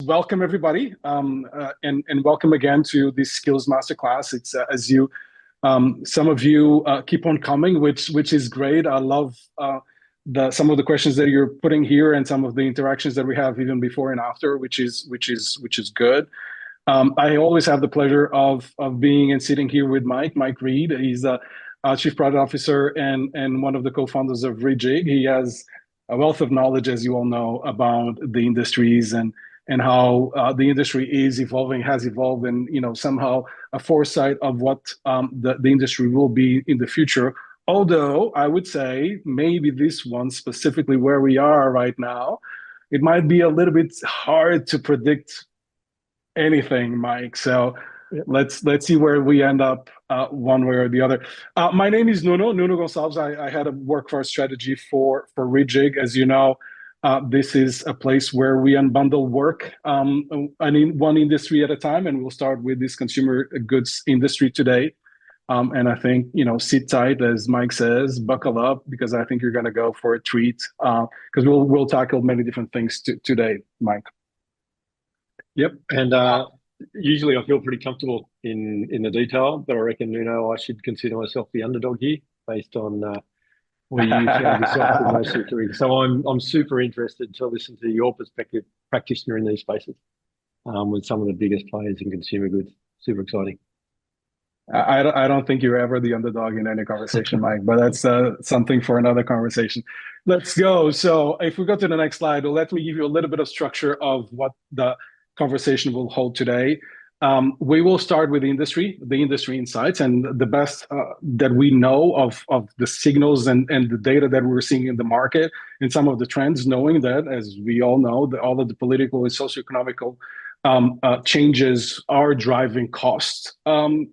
Welcome everybody, and welcome again to this Skills Masterclass. It's as you, some of you keep on coming, which is great. I love some of the questions that you're putting here and some of the interactions that we have even before and after, which is good. I always have the pleasure of being and sitting here with Mike Reed. He's the Chief Product Officer and one of the co-founders of Reejig. He has a wealth of knowledge, as you all know, about the industries and how the industry is evolving, has evolved, and somehow a foresight of what the industry will be in the future. Although I would say maybe this one specifically where we are right now, it might be a little bit hard to predict anything, Mike. So let's see where we end up one way or the other. My name is Nuno Gonçalves. I had a workforce strategy for Reejig. As you know, this is a place where we unbundle work in one industry at a time, and we'll start with this consumer goods industry today. And I think, sit tight, as Mike says, buckle up, because I think you're going to go for a treat, because we'll tackle many different things today, Mike. Yep, and usually I feel pretty comfortable in the detail, but I reckon, I should consider myself the underdog here based on where you found yourself in most of your career. So I'm super interested to listen to your perspective, practitioner in these spaces, with some of the biggest players in consumer goods. Super exciting. I don't think you're ever the underdog in any conversation, Mike, but that's something for another conversation. Let's go. So if we go to the next slide, let me give you a little bit of structure of what the conversation will hold today. We will start with the industry insights, and the best that we know of the signals and the data that we're seeing in the market and some of the trends, knowing that, as we all know, that all of the political and socioeconomical changes are driving costs and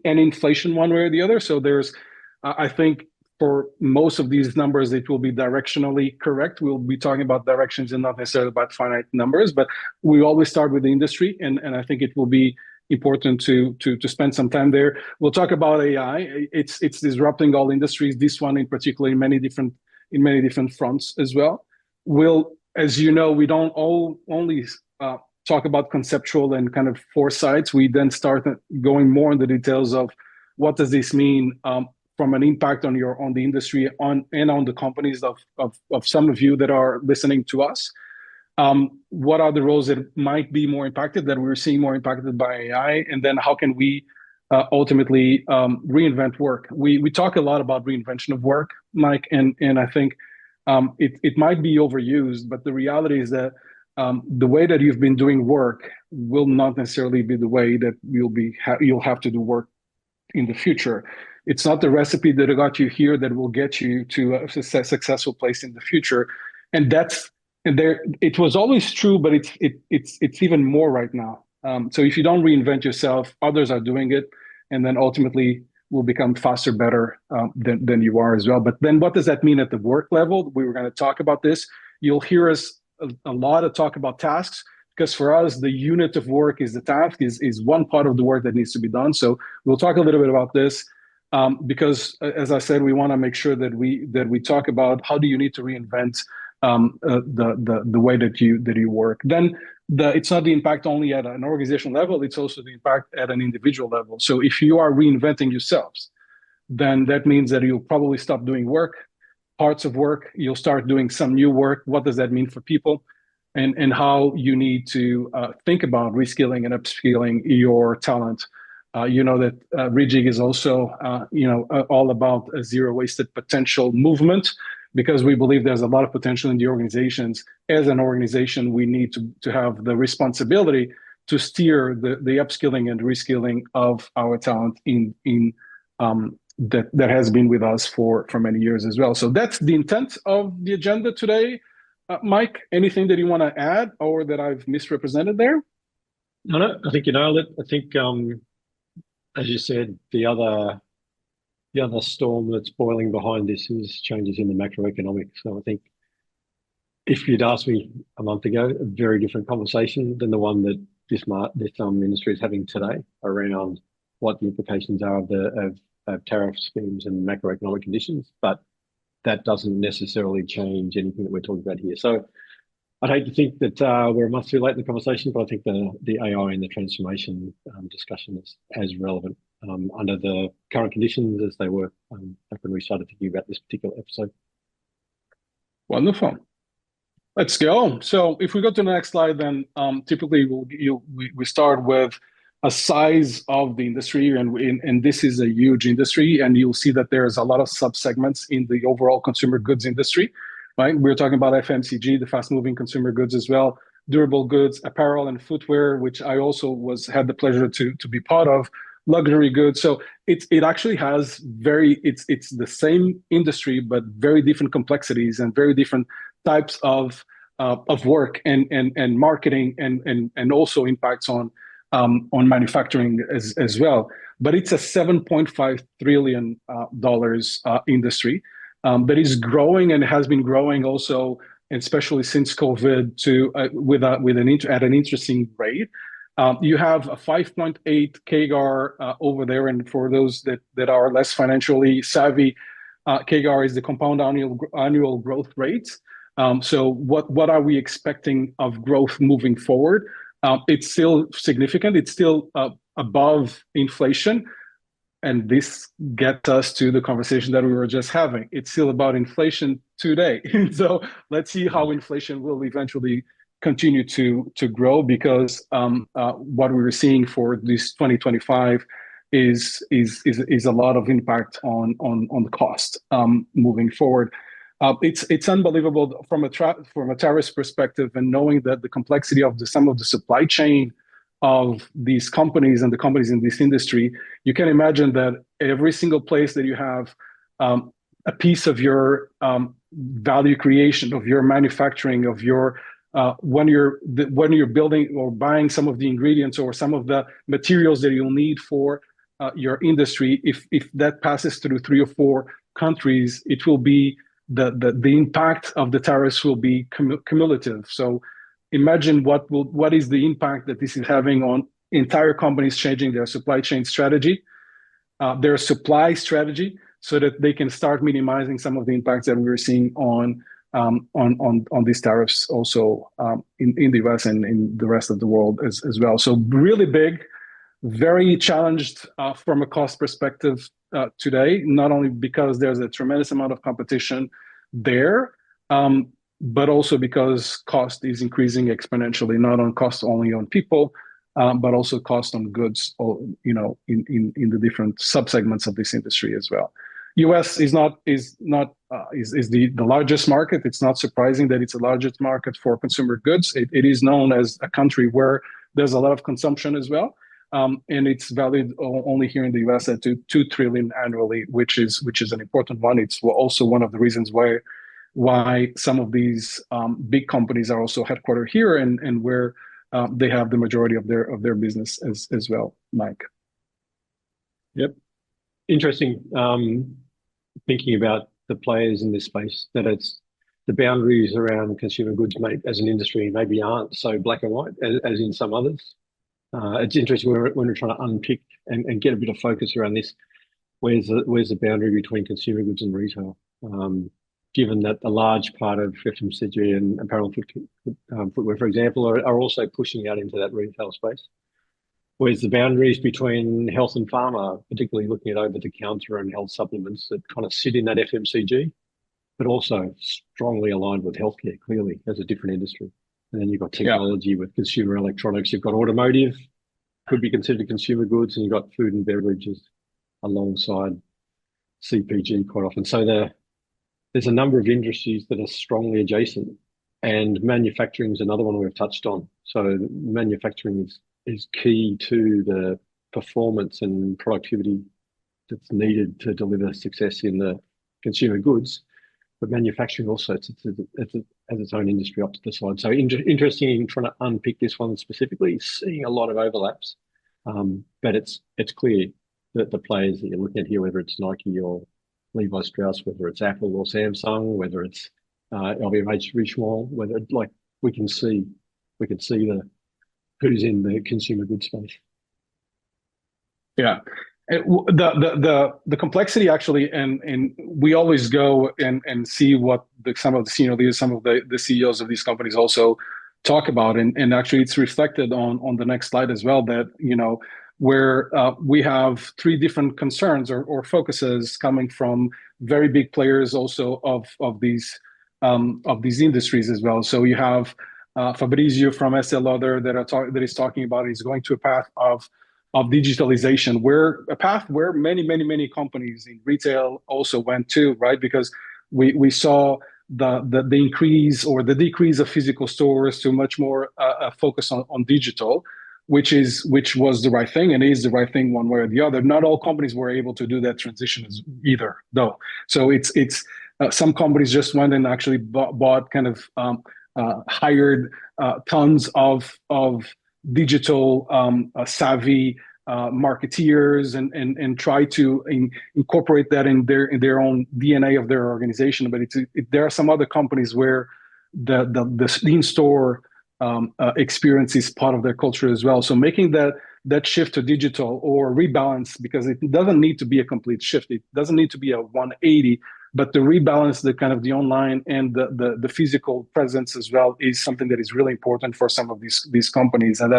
inflation one way or the other. So there's, I think, for most of these numbers, it will be directionally correct. We'll be talking about directions and not necessarily about finite numbers, but we always start with the industry, and I think it will be important to spend some time there. We'll talk about AI. It's disrupting all industries. This one in particular, in many different fronts as well. As you know, we don't only talk about conceptual and kind of foresights. We then start going more in the details of what does this mean from an impact on the industry on the companies of some of you that are listening to us. What are the roles that might be more impacted, that we're seeing more impacted by AI, and then how can we ultimately reinvent work? We talk a lot about reinvention of work, Mike, and I think it might be overused, but the reality is that the way that you've been doing work will not necessarily be the way that you'll have to do work in the future. It's not the recipe that got you here that will get you to a successful place in the future, and it was always true, but it's even more right now. So if you don't reinvent yourself, others are doing it, and then ultimately will become faster, better than you are as well. But then, what does that mean at the work level? We were going to talk about this. You'll hear us a lot of talk about tasks, because for us, the unit of work is the task, is one part of the work that needs to be done. So we'll talk a little bit about this. Because, as I said, we want to make sure that we talk about how do you need to reinvent the way that you work. Then it's not the impact only at an organizational level; it's also the impact at an individual level. So if you are reinventing yourselves, then that means that you'll probably stop doing parts of work. You'll start doing some new work. What does that mean for people, and how you need to think about reskilling and upskilling your talent. You know that Reejig is also, all about a zero wasted potential movement, because we believe there's a lot of potential in the organizations. As an organization, we need to have the responsibility to steer the upskilling and reskilling of our talent that has been with us for many years as well. So that's the intent of the agenda today. Mike, anything that you want to add or that I've misrepresented there? No, I think you nailed it. I think, as you said, the other storm that's boiling behind this is changes in the macroeconomics. So I think if you'd asked me a month ago, a very different conversation than the one that this industry is having today around what the implications are of tariff schemes and macroeconomic conditions. But that doesn't necessarily change anything that we're talking about here. So I'd hate to think that we're a month too late in the conversation, but I think the AI and the transformation discussion is as relevant under the current conditions as they were back when we started thinking about this particular episode. Wonderful. Let's go. So if we go to the next slide, then typically we start with a size of the industry, and this is a huge industry, and you'll see that there's a lot of subsegments in the overall consumer goods industry, right? We're talking about FMCG, the fast-moving consumer goods as well, durable goods, apparel and footwear, which I also had the pleasure to be part of, luxury goods. So it actually has it's the same industry, but very different complexities and very different types of work and marketing and also impacts on manufacturing as well. But it's a $7.5 trillion industry that is growing and has been growing also, especially since COVID, at an interesting rate. You have a 5.8 CAGR over there, and for those that are less financially savvy, CAGR is the compound annual growth rate. So what are we expecting of growth moving forward? It's still significant. It's still above inflation. And this gets us to the conversation that we were just having. It's still about inflation today. So let's see how inflation will eventually continue to grow, because what we were seeing for this 2025 is a lot of impact on the cost moving forward. It's unbelievable from a tariff perspective, and knowing that the complexity of some of the supply chain of these companies and the companies in this industry, you can imagine that every single place that you have a piece of your value creation, of your manufacturing, of your when you're building or buying some of the ingredients or some of the materials that you'll need for your industry, if that passes through 3 or 4 countries, it will be the impact of the tariffs will be cumulative. So imagine what is the impact that this is having on entire companies changing their supply chain strategy, their supply strategy, so that they can start minimizing some of the impacts that we're seeing on these tariffs also in the US and in the rest of the world as well. So really big, very challenged from a cost perspective today, not only because there's a tremendous amount of competition there, but also because cost is increasing exponentially, not on cost only on people, but also cost on goods, in the different subsegments of this industry as well. US is the largest market. It's not surprising that it's the largest market for consumer goods. It is known as a country where there's a lot of consumption as well. And it's valued only here in the US at $2 trillion annually, which is an important one. It's also one of the reasons why some of these big companies are also headquartered here and where they have the majority of their business as well, Mike. Yep. Interesting. Thinking about the players in this space, that it's the boundaries around consumer goods as an industry maybe aren't so black and white as in some others. It's interesting when we're trying to unpick and get a bit of focus around this. Where's the boundary between consumer goods and retail? Given that a large part of FMCG and apparel footwear, for example, are also pushing out into that retail space. Where's the boundaries between health and pharma, particularly looking at over-the-counter and health supplements that kind of sit in that FMCG, but also strongly aligned with healthcare, clearly, as a different industry. And then you've got technology with consumer electronics. You've got automotive, could be considered consumer goods, and you've got food and beverages alongside CPG quite often. So there's a number of industries that are strongly adjacent, and manufacturing is another one we've touched on. So manufacturing is key to the performance and productivity that's needed to deliver success in the consumer goods. But manufacturing also has its own industry up to the side. So interesting in trying to unpick this one specifically, seeing a lot of overlaps. But it's clear that the players that you're looking at here, whether it's Nike or Levi Strauss, whether it's Apple or Samsung, whether it's LVMH, Richemont, whether we can see who's in the consumer goods space. Yeah, The complexity actually, and we always go and see what some of the senior leaders, some of the CEOs of these companies also talk about, and actually it's reflected on the next slide as well, that where we have three different concerns or focuses coming from very big players also of these industries as well. So you have Fabrizio from Estée Lauder that is talking about is going to a path of digitalization, where a path where many companies in retail also went to, right? Because we saw the increase or the decrease of physical stores to much more focus on digital, which was the right thing and is the right thing one way or the other. Not all companies were able to do that transition either, though. So it's some companies just went and actually bought kind of hired tons of digital savvy marketeers and try to incorporate that in their own DNA of their organization. But there are some other companies where the in-store experience is part of their culture as well. So making that shift to digital or rebalance, because it doesn't need to be a complete shift. It doesn't need to be a 180, but to rebalance the kind of the online and the physical presence as well is something that is really important for some of these companies. And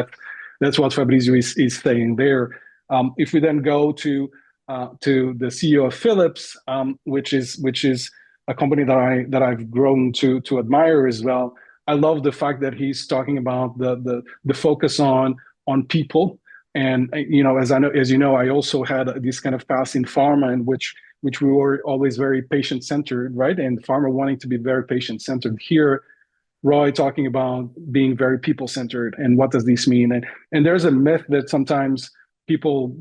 that's what Fabrizio is saying there. If we then go to the CEO of Philips, which is a company that I've grown to admire as well. I love the fact that he's talking about the focus on people. And as you know, I also had this kind of past in pharma, in which we were always very patient centered, right? And pharma wanting to be very patient centered. Here, Roy talking about being very people centered, and what does this mean? And there's a myth that sometimes people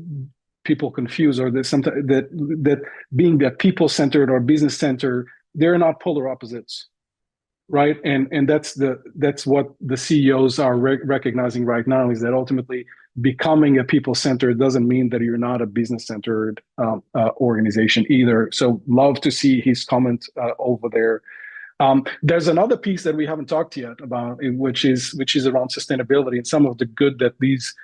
confuse, or that being that people centered or business centered, they're not polar opposites, right? And that's what the CEOs are recognizing right now, is that ultimately becoming a people centered doesn't mean that you're not a business centered organization either. So love to see his comment over there. There's another piece that we haven't talked yet about, which is around sustainability and some of the good that these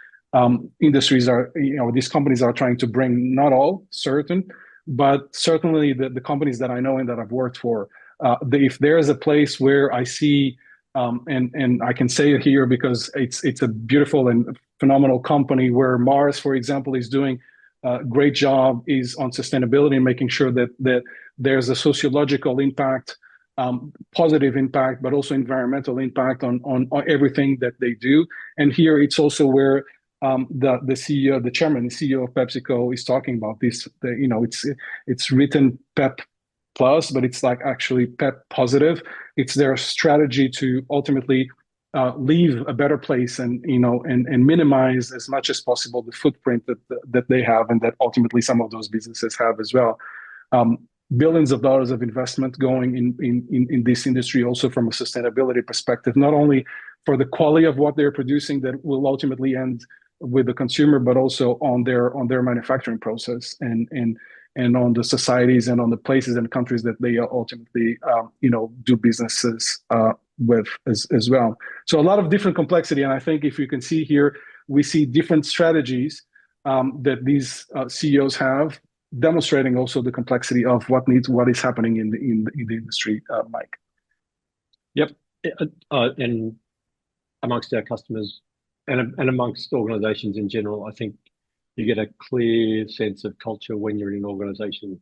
industries are, these companies are trying to bring. Not all, certain, but certainly the companies that I know and that I've worked for. If there is a place where I see, and I can say it here because it's a beautiful and phenomenal company, where Mars, for example, is doing a great job is on sustainability and making sure that there's a sociological impact, positive impact, but also environmental impact on everything that they do. And here it's also where the CEO, the chairman, the CEO of PepsiCo is talking about this. It's written PEP Plus, but it's like actually PEP positive. It's their strategy to ultimately leave a better place and minimize as much as possible the footprint that they have, and that ultimately some of those businesses have as well. Billions of dollars of investment going in this industry, also from a sustainability perspective, not only for the quality of what they're producing that will ultimately end with the consumer, but also on their manufacturing process and on the societies and on the places and countries that they ultimately do businesses with as well. So a lot of different complexity, and I think if you can see here, we see different strategies that these CEOs have, demonstrating also the complexity of what is happening in the industry, Mike. Yep, and amongst our customers and amongst organizations in general, I think you get a clear sense of culture when you're in an organization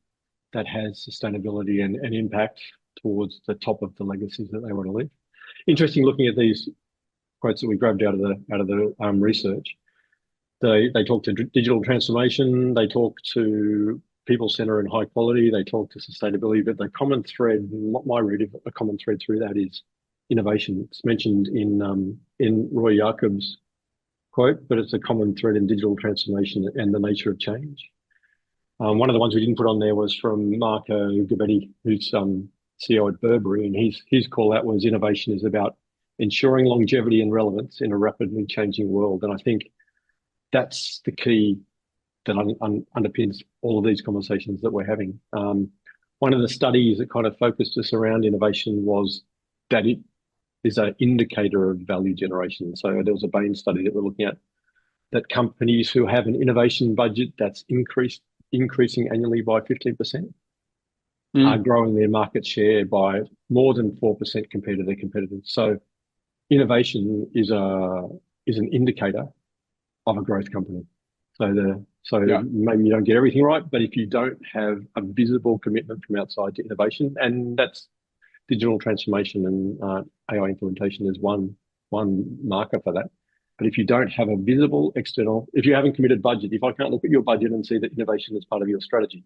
that has sustainability and impact towards the top of the legacies that they want to leave. Interesting looking at these quotes that we grabbed out of the research. They talk to digital transformation, they talk to people center and high quality, they talk to sustainability, but the common thread, my read of a common thread through that, is innovation. It's mentioned in Roy Jacobs' quote, but it's a common thread in digital transformation and the nature of change. One of the ones we didn't put on there was from Marco Gabbetti, who's CEO at Burberry, and his call out was innovation is about ensuring longevity and relevance in a rapidly changing world. And I think that's the key that underpins all of these conversations that we're having. One of the studies that kind of focused us around innovation was that it is an indicator of value generation. So there was a Bain study that we're looking at that companies who have an innovation budget that's increasing annually by 15% are growing their market share by more than 4% compared to their competitors. So innovation is an indicator of a growth company. So maybe you don't get everything right, but if you don't have a visible commitment from outside to innovation, and that's digital transformation and AI implementation is one marker for that. But if you don't have a visible external, if you haven't committed budget, if I can't look at your budget and see that innovation is part of your strategy,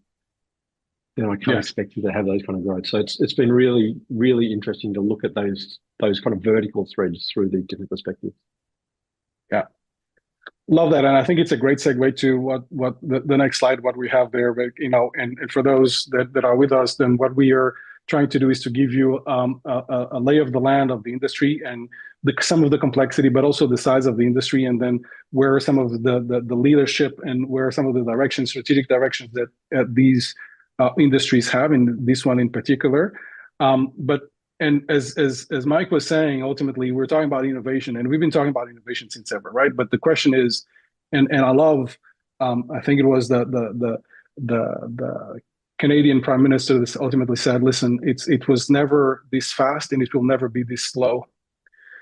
then I can't expect you to have those kind of growth. So it's been really, really interesting to look at those kind of vertical threads through the different perspectives. Yeah. Love that, and I think it's a great segue to what the next slide, what we have there. But, and for those that are with us, then what we are trying to do is to give you a lay of the land of the industry and some of the complexity, but also the size of the industry, and then where some of the leadership and where some of the strategic directions that these industries have, in this one in particular. And as Mike was saying, ultimately, we're talking about innovation, and we've been talking about innovation since ever, right? But the question is, and I love, I think it was the Canadian Prime Minister that ultimately said, "Listen, it was never this fast, and it will never be this slow."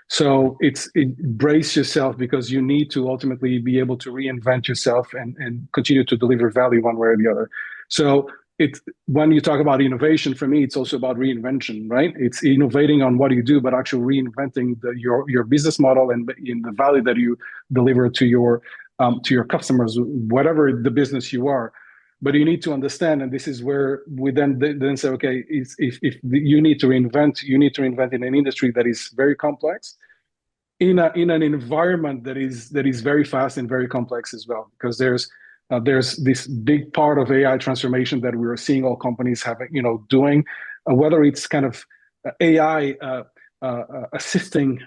So brace yourself, because you need to ultimately be able to reinvent yourself and continue to deliver value one way or the other. So when you talk about innovation, for me, it's also about reinvention, right? It's innovating on what you do, but actually reinventing your business model and in the value that you deliver to your customers, whatever the business you are. But you need to understand, and this is where we then say, okay, if you need to reinvent, in an industry that is very complex, in an environment that is very fast and very complex as well, because there's this big part of AI transformation that we're seeing all companies doing, whether it's kind of AI assisting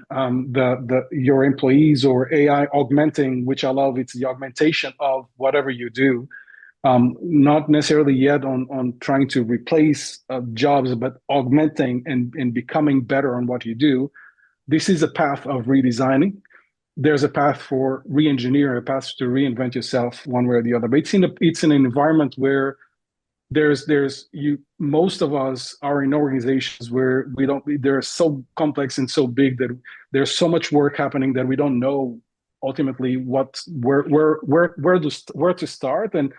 your employees, or AI augmenting, which I love. It's the augmentation of whatever you do, not necessarily yet on trying to replace jobs, but augmenting and becoming better on what you do. This is a path of redesigning. There's a path for re-engineer, a path to reinvent yourself one way or the other. But it's an environment where most of us are in organizations where they're so complex and so big that there's so much work happening that we don't know ultimately where to start, and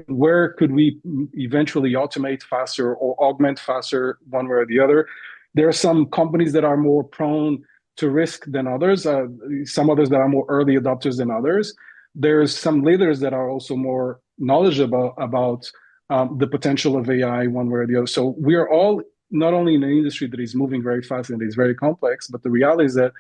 where could we eventually automate faster or augment faster one way or the other. There are some companies that are more prone to risk than others, some others that are more early adopters than others. There's some leaders that are also more knowledgeable about the potential of AI one way or the other. So we are all not only in an industry that is moving very fast and is very complex, but the reality is that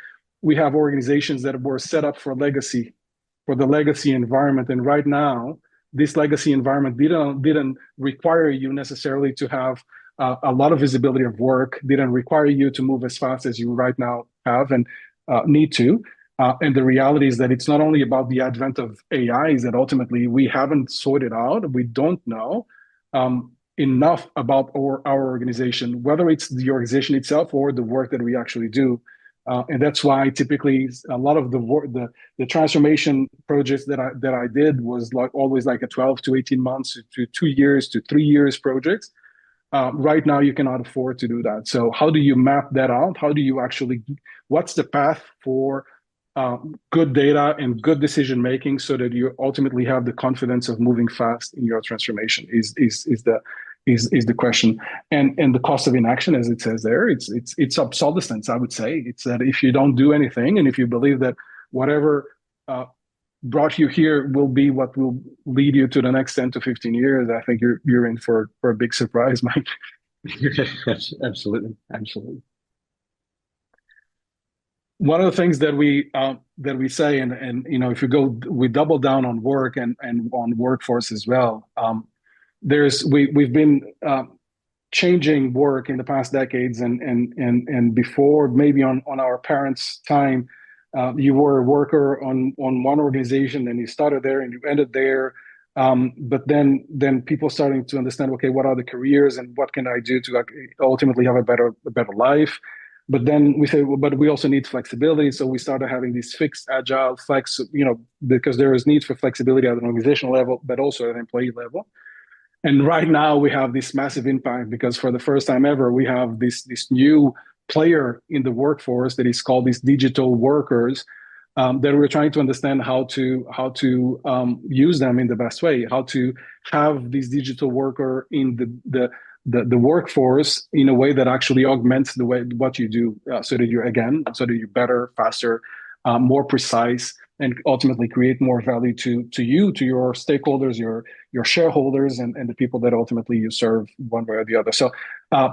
we have organizations that were set up for the legacy environment. And right now, this legacy environment didn't require you necessarily to have a lot of visibility of work, didn't require you to move as fast as you right now have and need to. And the reality is that it's not only about the advent of AI, is that ultimately we haven't sorted out, we don't know enough about our organization, whether it's the organization itself or the work that we actually do. And that's why typically a lot of the transformation projects that I did was always like a 12 to 18 months to 2 years to 3 years projects. Right now, you cannot afford to do that. So how do you map that out? What's the path for good data and good decision making, so that you ultimately have the confidence of moving fast in your transformation is the question. And the cost of inaction, as it says there, it's obsolescence. I would say it's that if you don't do anything, and if you believe that whatever brought you here will be what will lead you to the next 10 to 15 years, I think you're in for a big surprise, Mike. Absolutely. One of the things that we say, and if we double down on work and on workforce as well. We've been changing work in the past decades, and before, maybe on our parents' time, you were a worker on one organization, and you started there and you ended there. But then people starting to understand, okay, what are the careers and what can I do to ultimately have a better life? But then we say, well, but we also need flexibility. So we started having these fixed, agile, flex, because there is need for flexibility at an organizational level, but also at an employee level. And right now we have this massive impact because for the first time ever, we have this new player in the workforce that is called these digital workers, that we're trying to understand how to use them in the best way, how to have this digital worker in the workforce in a way that actually augments the way what you do, so that you're better, faster, more precise, and ultimately create more value to your stakeholders, your shareholders, and the people that ultimately you serve one way or the other. So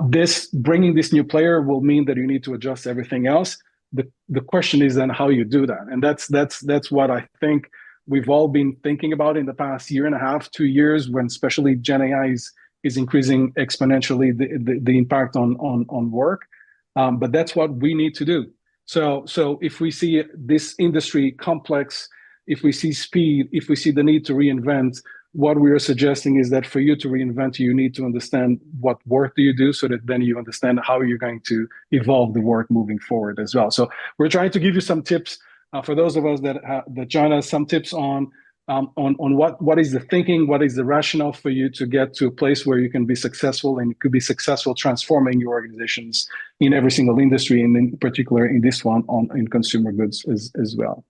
this bringing this new player will mean that you need to adjust everything else. The question is then how you do that, and that's what I think we've all been thinking about in the past year and a half, 2 years, when especially Gen AI is increasing exponentially the impact on work. But that's what we need to do. So if we see this industry complex, if we see speed, if we see the need to reinvent, what we are suggesting is that for you to reinvent, you need to understand what work do you do, so that then you understand how you're going to evolve the work moving forward as well. So we're trying to give you some tips for those of us that join us, some tips on what is the thinking, what is the rationale for you to get to a place where you can be successful, and you could be successful transforming your organizations in every single industry, and in particular in this one in consumer goods as well.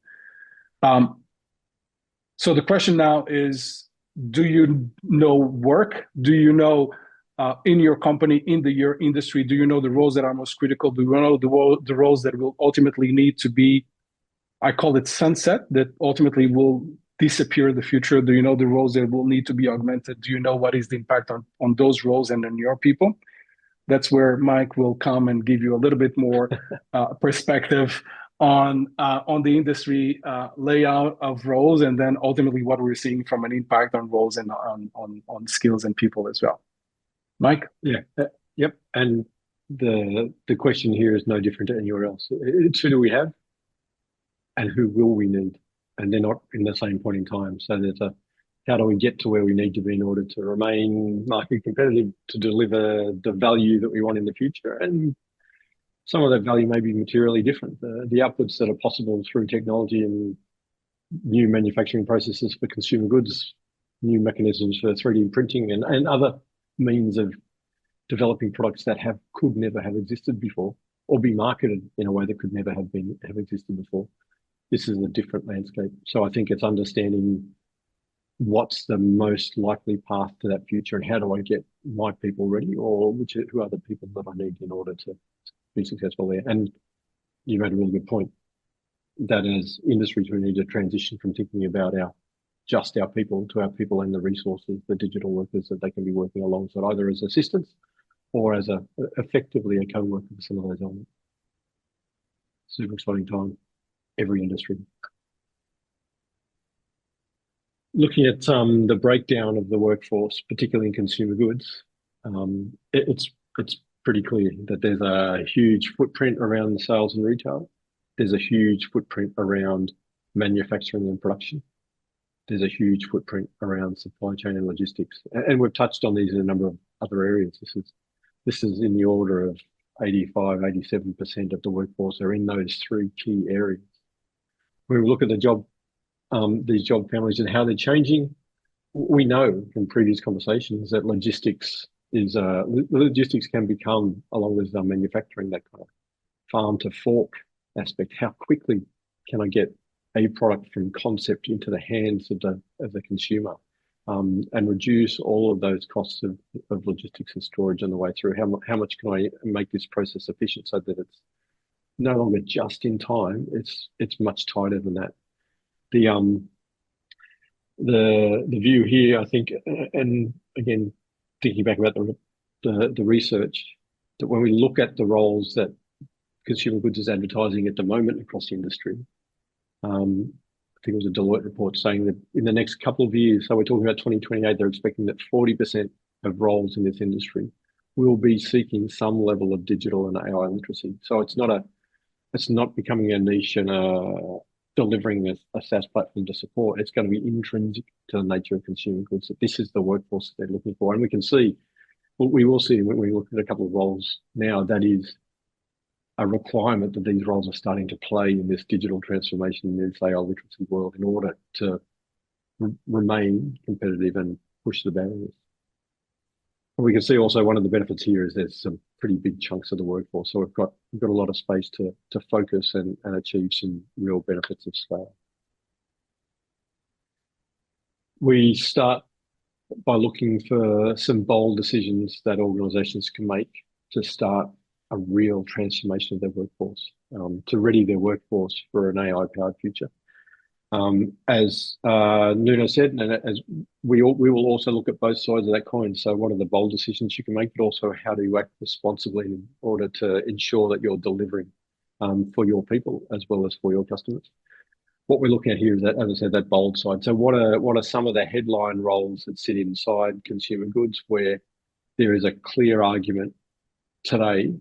So the question now is, do you know work? Do you know in your company, your industry, do you know the roles that are most critical? Do you know the roles that will ultimately need to be, I call it sunset, that ultimately will disappear in the future? Do you know the roles that will need to be augmented? Do you know what is the impact on those roles and on your people? That's where Mike will come and give you a little bit more perspective on the industry layout of roles, and then ultimately what we're seeing from an impact on roles and on skills and people as well. Mike? Yeah. Yep. And the question here is no different to anywhere else. It's who do we have and who will we need? And they're not in the same point in time. So there's how do we get to where we need to be in order to remain market competitive, to deliver the value that we want in the future? And some of that value may be materially different. The outputs that are possible through technology and new manufacturing processes for consumer goods, new mechanisms for 3D printing, and other means of developing products that could never have existed before, or be marketed in a way that could never have existed before. This is a different landscape. So I think it's understanding what's the most likely path to that future, and how do I get my people ready, or who are the people that I need in order to be successful there. And you made a really good point that as industries, we need to transition from thinking about just our people to our people and the resources, the digital workers that they can be working alongside, either as assistants or as effectively a co-worker for some of those elements. Super exciting time, every industry. Looking at the breakdown of the workforce, particularly in consumer goods, it's pretty clear that there's a huge footprint around sales and retail. There's a huge footprint around manufacturing and production. There's a huge footprint around supply chain and logistics. And we've touched on these in a number of other areas. This is in the order of 85, 87% of the workforce are in those three key areas. When we look at these job families and how they're changing, we know from previous conversations that logistics can become, along with manufacturing, that kind of farm to fork aspect. How quickly can I get a product from concept into the hands of the consumer, and reduce all of those costs of logistics and storage on the way through? How much can I make this process efficient so that it's no longer just in time? It's much tighter than that. The view here, I think, and again, thinking back about the research, that when we look at the roles that consumer goods is advertising at the moment across the industry, I think it was a Deloitte report saying that in the next couple of years, so we're talking about 2028, they're expecting that 40% of roles in this industry will be seeking some level of digital and AI literacy. So it's not becoming a niche and delivering a SaaS platform to support. It's going to be intrinsic to the nature of consumer goods, that this is the workforce they're looking for. And we will see when we look at a couple of roles now, that is a requirement that these roles are starting to play in this digital transformation, in this AI literacy world, in order to remain competitive and push the boundaries. And we can see also one of the benefits here is there's some pretty big chunks of the workforce. So we've got a lot of space to focus and achieve some real benefits of scale. We start by looking for some bold decisions that organizations can make to start a real transformation of their workforce, to ready their workforce for an AI-powered future. As Nuno said, and as we will also look at both sides of that coin. So what are the bold decisions you can make, but also how do you act responsibly in order to ensure that you're delivering for your people as well as for your customers. What we're looking at here is that, as I said, that bold side. So what are some of the headline roles that sit inside consumer goods where there is a clear argument today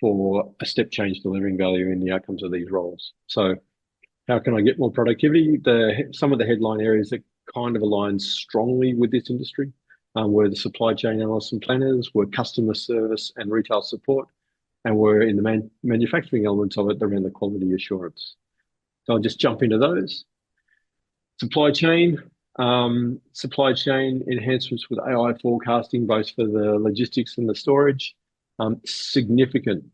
for a step change delivering value in the outcomes of these roles? So how can I get more productivity? Some of the headline areas that kind of align strongly with this industry were the supply chain analysts and planners, were customer service and retail support, and were in the manufacturing elements of it around the quality assurance. So I'll just jump into those. Supply chain enhancements with AI forecasting, both for the logistics and the storage. Significant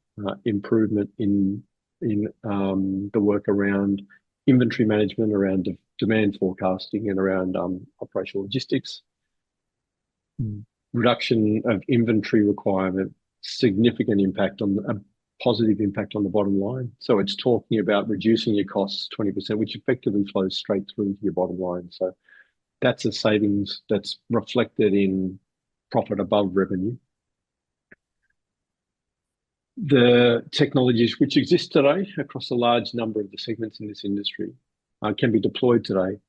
improvement in the work around inventory management, around demand forecasting, and around operational logistics. Reduction of inventory requirement, significant impact on a positive impact on the bottom line. So it's talking about reducing your costs 20%, which effectively flows straight through to your bottom line. So that's a savings that's reflected in profit above revenue. The technologies which exist today across a large number of the segments in this industry can be deployed today,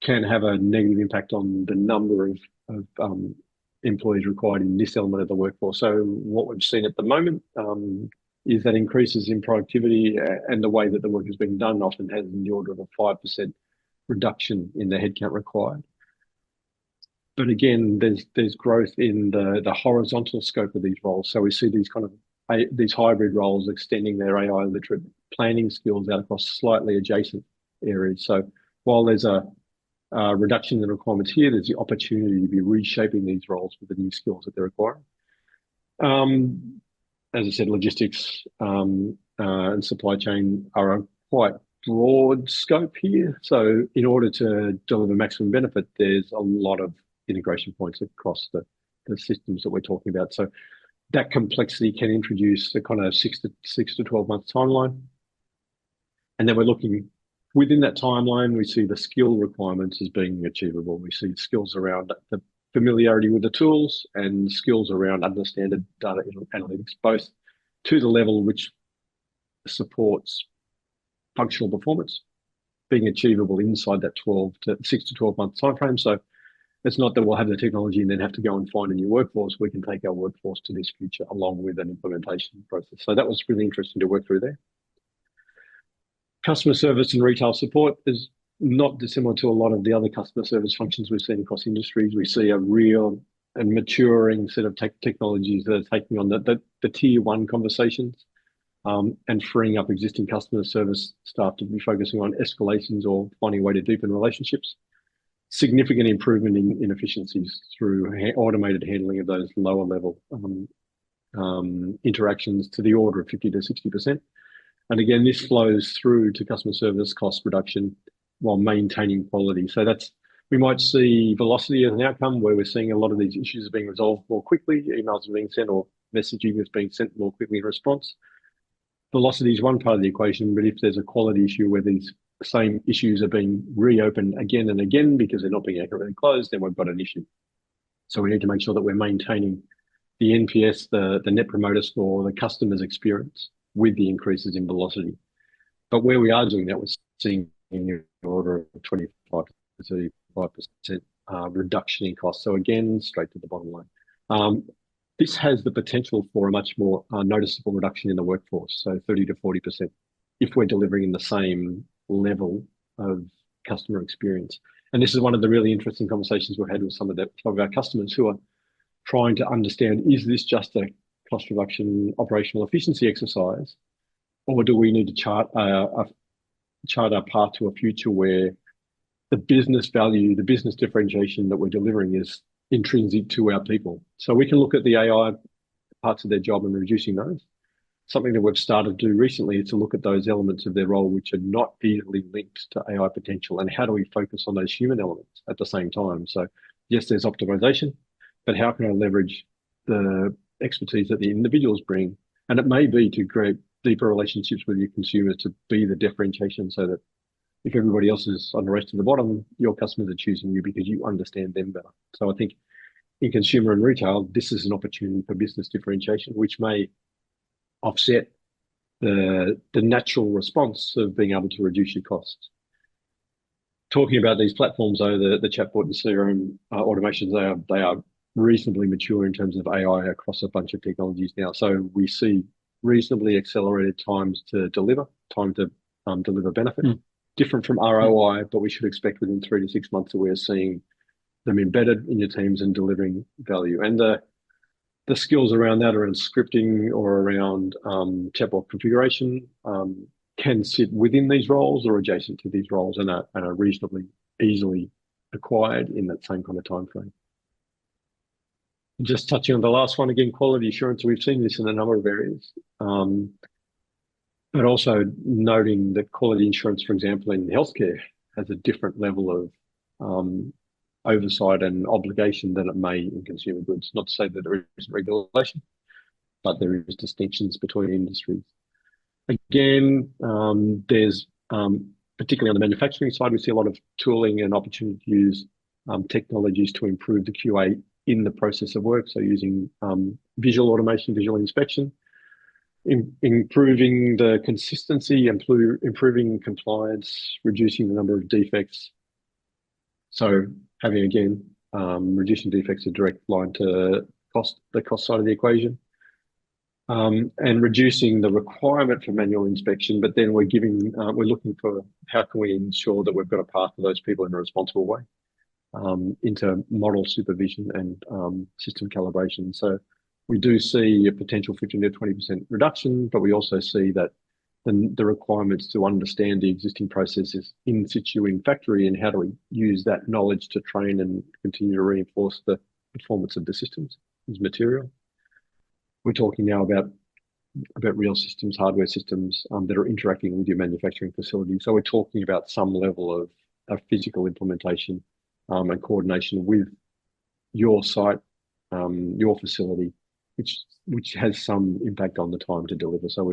can have a negative impact on the number of employees required in this element of the workforce. So what we've seen at the moment is that increases in productivity and the way that the work is being done often has in the order of a 5% reduction in the headcount required. But again, there's growth in the horizontal scope of these roles. So we see these kind of these hybrid roles extending their AI literate planning skills out across slightly adjacent areas. So while there's a reduction in the requirements here, there's the opportunity to be reshaping these roles with the new skills that they're requiring. As I said, logistics and supply chain are a quite broad scope here. So in order to deliver maximum benefit, there's a lot of integration points across the systems that we're talking about. So that complexity can introduce a kind of 6 to 12 month timeline. And then we're looking within that timeline, we see the skill requirements as being achievable. We see skills around the familiarity with the tools and skills around understanding data analytics, both to the level which supports functional performance, being achievable inside that 6 to 12 month timeframe. So it's not that we'll have the technology and then have to go and find a new workforce. We can take our workforce to this future along with an implementation process. So that was really interesting to work through there. Customer service and retail support is not dissimilar to a lot of the other customer service functions we've seen across industries. We see a real and maturing set of technologies that are taking on the tier one conversations and freeing up existing customer service staff to be focusing on escalations or finding a way to deepen relationships. Significant improvement in efficiencies through automated handling of those lower level interactions to the order of 50 to 60%. And again, this flows through to customer service cost reduction while maintaining quality. So we might see velocity as an outcome where we're seeing a lot of these issues are being resolved more quickly, emails are being sent or messaging is being sent more quickly in response. Velocity is one part of the equation, but if there's a quality issue where these same issues are being reopened again and again because they're not being accurately closed, then we've got an issue. So we need to make sure that we're maintaining the NPS, the Net Promoter Score, the customer's experience with the increases in velocity. But where we are doing that, we're seeing in the order of 25 to 35% reduction in cost. So again, straight to the bottom line. This has the potential for a much more noticeable reduction in the workforce, so 30 to 40%, if we're delivering in the same level of customer experience. And this is one of the really interesting conversations we've had with some of our customers who are trying to understand, is this just a cost reduction, operational efficiency exercise, or do we need to chart our path to a future where the business value, the business differentiation that we're delivering is intrinsic to our people? So we can look at the AI parts of their job and reducing those. Something that we've started to do recently is to look at those elements of their role which are not easily linked to AI potential, and how do we focus on those human elements at the same time? So yes, there's optimization, but how can I leverage the expertise that the individuals bring? And it may be to create deeper relationships with your consumers to be the differentiation, so that if everybody else is on the rest of the bottom, your customers are choosing you because you understand them better. So I think in consumer and retail, this is an opportunity for business differentiation, which may offset the natural response of being able to reduce your costs. Talking about these platforms, though, the chatbot and CRM automations, they are reasonably mature in terms of AI across a bunch of technologies now. So we see reasonably accelerated times to deliver benefit. Different from ROI, but we should expect within 3 to 6 months that we're seeing them embedded in your teams and delivering value. And the skills around that, around scripting or around chatbot configuration, can sit within these roles or adjacent to these roles, and are reasonably easily acquired in that same kind of time frame. Just touching on the last one again, quality assurance. We've seen this in a number of areas, but also noting that quality insurance, for example, in healthcare, has a different level of oversight and obligation than it may in consumer goods. Not to say that there isn't regulation, but there is distinctions between industries. Again, there's particularly on the manufacturing side, we see a lot of tooling and opportunity to use technologies to improve the QA in the process of work. So using visual automation, visual inspection, improving the consistency, improving compliance, reducing the number of defects. So having, again, reducing defects a direct line to the cost side of the equation, and reducing the requirement for manual inspection. But then we're looking for how can we ensure that we've got a path for those people in a responsible way, into model supervision and system calibration. So we do see a potential 15 to 20% reduction, but we also see that the requirements to understand the existing processes in situ in factory, and how do we use that knowledge to train and continue to reinforce the performance of the systems is material. We're talking now about real systems, hardware systems that are interacting with your manufacturing facility. So we're talking about some level of physical implementation and coordination with your site, your facility, which has some impact on the time to deliver. So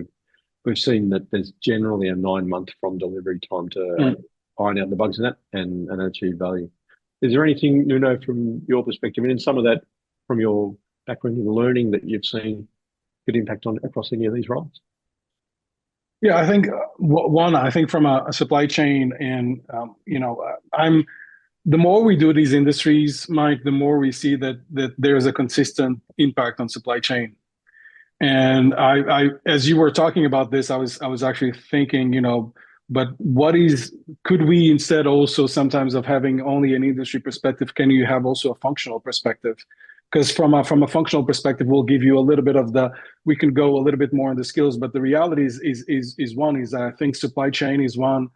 we've seen that there's generally a 9-month from delivery time to iron out the bugs in that and achieve value. Is there anything, Nuno, from your perspective, and some of that from your background in learning, that you've seen good impact on across any of these roles? Yeah, I think I think from a supply chain, and the more we do these industries, Mike, the more we see that there's a consistent impact on supply chain. And I as you were talking about this, I was actually thinking, but could we, instead also sometimes of having only an industry perspective, can you have also a functional perspective? Because from a functional perspective, we'll give you a little bit of we can go a little bit more on the skills, but the reality is I think supply chain is one.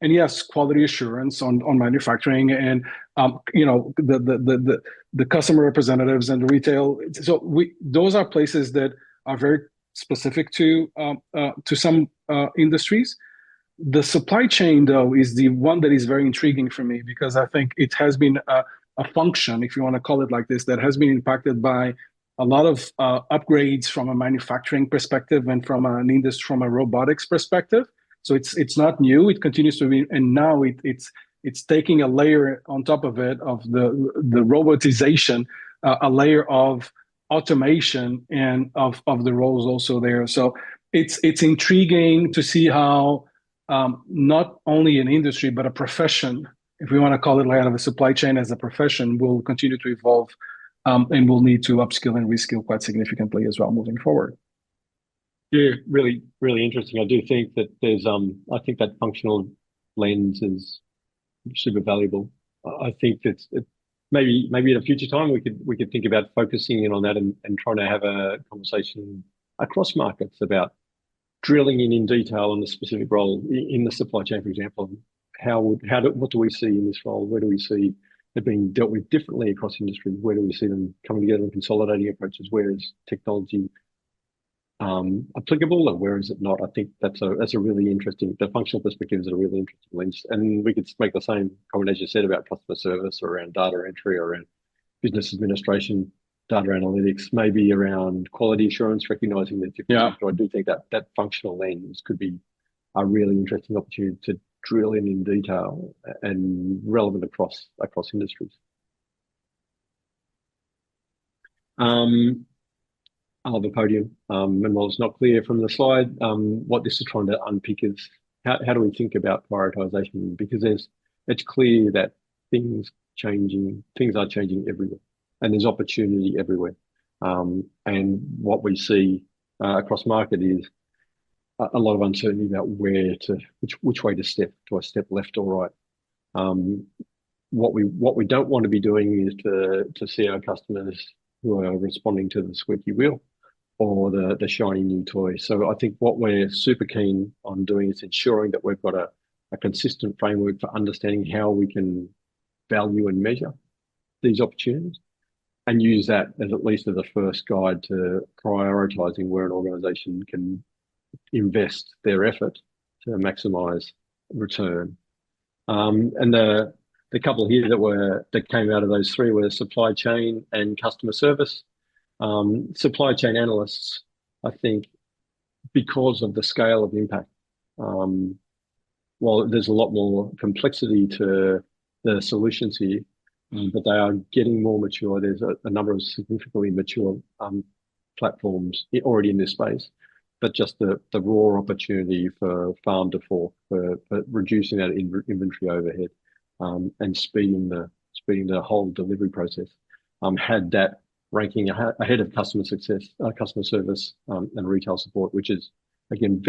And yes, quality assurance on manufacturing, and the customer representatives and the retail. So those are places that are very specific to some industries. The supply chain, though, is the one that is very intriguing for me, because I think it has been a function, if you want to call it like this, that has been impacted by a lot of upgrades from a manufacturing perspective and from a robotics perspective. So it's not new; it continues to be, and now it's taking a layer on top of it of the robotization, a layer of automation and of the roles also there. So it's intriguing to see how not only an industry but a profession, if we want to call it like a supply chain as a profession, will continue to evolve, and will need to upskill and reskill quite significantly as well moving forward. Yeah, really, really interesting. I do think that there's I think that functional lens is super valuable. I think that maybe at a future time we could think about focusing in on that and trying to have a conversation across markets about drilling in detail on the specific role in the supply chain, for example. What do we see in this role? Where do we see it being dealt with differently across industries? Where do we see them coming together and consolidating approaches? Where is technology applicable and where is it not? I think that's a really interesting. The functional perspectives are a really interesting lens, and we could make the same comment as you said about customer service or around data entry or around business administration, data analytics, maybe around quality assurance, recognizing that. Yeah. I do think that functional lens could be a really interesting opportunity to drill in detail and relevant across industries. I'll have a podium. And while it's not clear from the slide, what this is trying to unpick is how do we think about prioritization? Because it's clear that things are changing everywhere, and there's opportunity everywhere. And what we see across market is a lot of uncertainty about which way to step. Do I step left or right? What we don't want to be doing is to see our customers who are responding to the squeaky wheel or the shiny new toy. So I think what we're super keen on doing is ensuring that we've got a consistent framework for understanding how we can value and measure these opportunities and use that as at least as a first guide to prioritizing where an organization can invest their effort to maximize return. And the couple here that came out of those three were supply chain and customer service. Supply chain analysts, I think, because of the scale of impact, while there's a lot more complexity to the solutions here, but they are getting more mature. There's a number of significantly mature platforms already in this space, but just the raw opportunity for farm to fork, for reducing that inventory overhead, and speeding the whole delivery process, had that ranking ahead of customer success, customer service, and retail support, which is again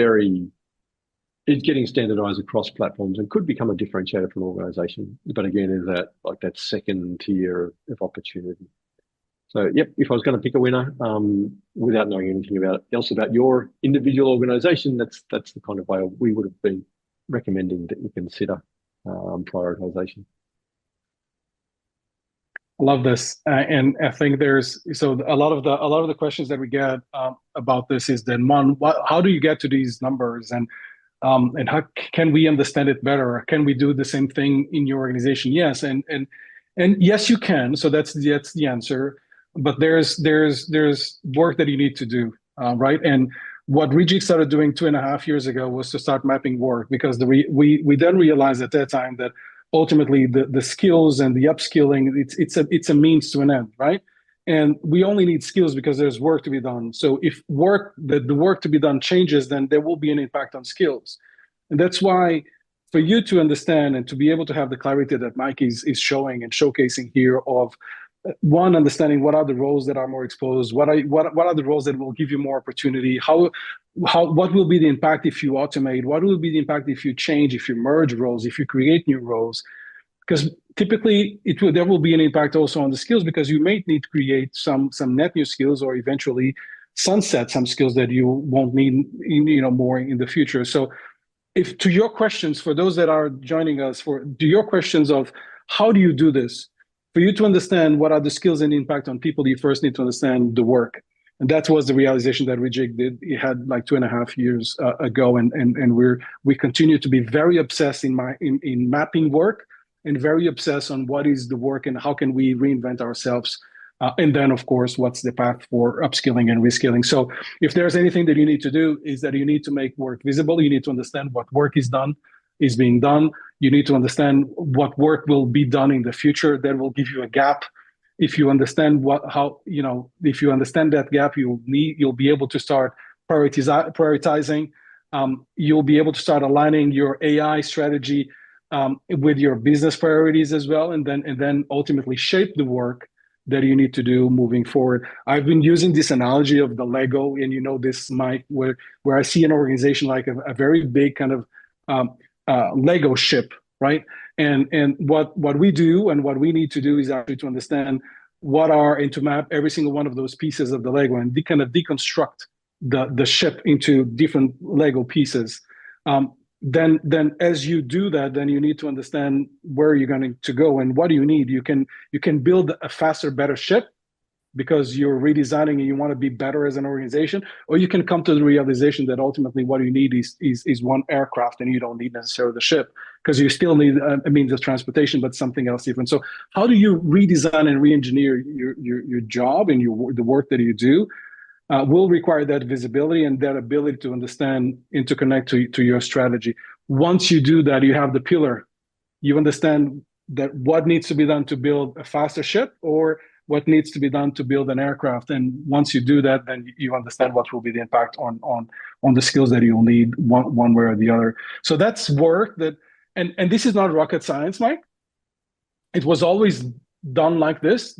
it's getting standardized across platforms and could become a differentiator for an organization. But again, is that second tier of opportunity. So, yep, if I was going to pick a winner, without knowing anything else about your individual organization, that's the kind of way we would have been recommending that you consider prioritization. Love this, and I think so a lot of the questions that we get about this is then one, how do you get to these numbers, and how can we understand it better? Can we do the same thing in your organization? Yes, and yes, you can. So that's the answer. But there's work that you need to do, right? And what Reejig started doing 2.5 years ago was to start mapping work, because we then realized at that time that ultimately the skills and the upskilling, it's a means to an end, right? And we only need skills because there's work to be done. So if the work to be done changes, then there will be an impact on skills. And that's why for you to understand and to be able to have the clarity that Mike is showing and showcasing here of one, understanding what are the roles that are more exposed, what are the roles that will give you more opportunity, what will be the impact if you automate, what will be the impact if you change, if you merge roles, if you create new roles. Because typically there will be an impact also on the skills, because you may need to create some net new skills or eventually sunset some skills that you won't need more in the future. So if to your questions, for those that are joining us, to your questions of how do you do this, for you to understand what are the skills and impact on people, you first need to understand the work. And that was the realization that Reejig did. He had like 2.5 years ago, and we continue to be very obsessed in mapping work, and very obsessed on what is the work and how can we reinvent ourselves. And then, of course, what's the path for upskilling and reskilling. So if there's anything that you need to do, is that you need to make work visible. You need to understand what work is being done. You need to understand what work will be done in the future. That will give you a gap. If you understand if you understand that gap, you'll be able to start prioritizing. You'll be able to start aligning your AI strategy with your business priorities as well, and then ultimately shape the work that you need to do moving forward. I've been using this analogy of the Lego, and this, Mike, where I see an organization like a very big kind of Lego ship, right? And what we do and what we need to do is actually to understand what are and to map every single one of those pieces of the Lego and kind of deconstruct the ship into different Lego pieces. Then as you do that, then you need to understand where you're going to go and what do you need. You can build a faster, better ship because you're redesigning and you want to be better as an organization, or you can come to the realization that ultimately what you need is one aircraft and you don't need necessarily the ship because you still need a means of transportation, but something else different. So how do you redesign and re-engineer your job and the work that you do? Will require that visibility and that ability to understand, interconnect to your strategy. Once you do that, you have the pillar. You understand that what needs to be done to build a faster ship or what needs to be done to build an aircraft. And once you do that, then you understand what will be the impact on the skills that you'll need one way or the other. So that's work that, and this is not rocket science, Mike. It was always done like this.